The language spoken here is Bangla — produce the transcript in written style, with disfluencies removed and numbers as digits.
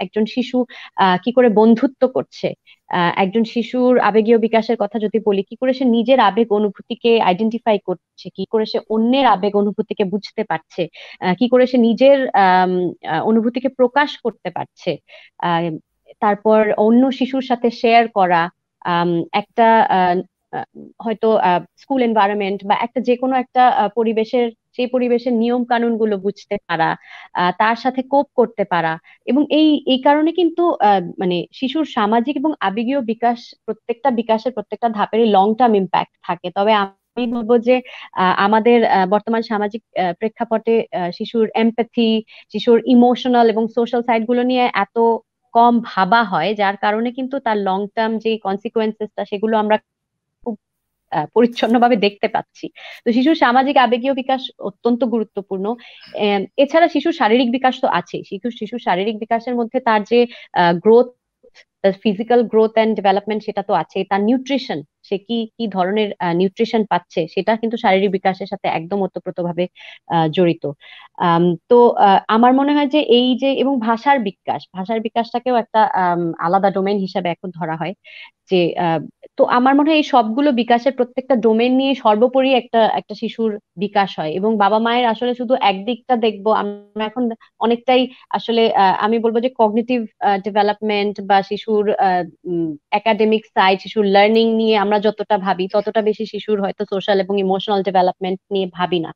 একজন শিশু কি করে বন্ধুত্ব করছে, একজন শিশুর আবেগীয় বিকাশের কথা যদি বলি, কি করে সে নিজের আবেগ অনুভূতিকে আইডেন্টিফাই করছে, কি করে সে অন্যের আবেগ অনুভূতিকে বুঝতে পারছে, কি করে সে নিজের অনুভূতিকে প্রকাশ করতে পারছে, আহ, তারপর অন্য শিশুর সাথে শেয়ার করা, আম, একটা আহ, আহ, হয়তো স্কুল এনভায়রনমেন্ট বা একটা যে কোনো একটা পরিবেশের, সেই পরিবেশের নিয়ম কানুন গুলো বুঝতে পারা, তার সাথে কোপ করতে পারা। এবং এই এই কারণে কিন্তু মানে শিশুর সামাজিক এবং আবেগীয় বিকাশ, প্রত্যেকটা বিকাশের প্রত্যেকটা ধাপেরই লং টার্ম ইম্প্যাক্ট থাকে। তবে আমি বলবো যে আমাদের বর্তমান সামাজিক প্রেক্ষাপটে শিশুর এমপ্যাথি, শিশুর ইমোশনাল এবং সোশ্যাল সাইড গুলো নিয়ে এত কম ভাবা হয়, যার কারণে কিন্তু তার লং টার্ম যে কনসিকুয়েন্সেসটা সেগুলো আমরা খুব পরিচ্ছন্নভাবে দেখতে পাচ্ছি। তো শিশুর সামাজিক আবেগীয় বিকাশ অত্যন্ত গুরুত্বপূর্ণ। এছাড়া শিশুর শারীরিক বিকাশ তো আছেই। শিশুর শারীরিক বিকাশের মধ্যে তার যে growth, physical growth and development, সেটা তো আছেই। তার নিউট্রিশন, সে কি কি ধরনের নিউট্রিশন পাচ্ছে, সেটা কিন্তু শারীরিক বিকাশের সাথে একদম ওতপ্রোতভাবে জড়িত। তো আমার মনে হয় যে এই যে, এবং ভাষার বিকাশটাকেও একটা আলাদা ডোমেইন হিসাবে এখন ধরা হয় যে তো আমার মনে হয় এই সবগুলো বিকাশের প্রত্যেকটা ডোমেন নিয়ে সর্বোপরি একটা একটা শিশুর বিকাশ হয়। এবং বাবা মায়ের আসলে শুধু একদিকটা দেখবো আমরা এখন অনেকটাই আসলে আমি বলবো যে কগনিটিভ ডেভেলপমেন্ট বা শিশুর একাডেমিক সাইড, শিশুর লার্নিং নিয়ে আমরা যতটা ভাবি, ততটা বেশি শিশুর হয়তো সোশ্যাল এবং ইমোশনাল ডেভেলপমেন্ট নিয়ে ভাবি না।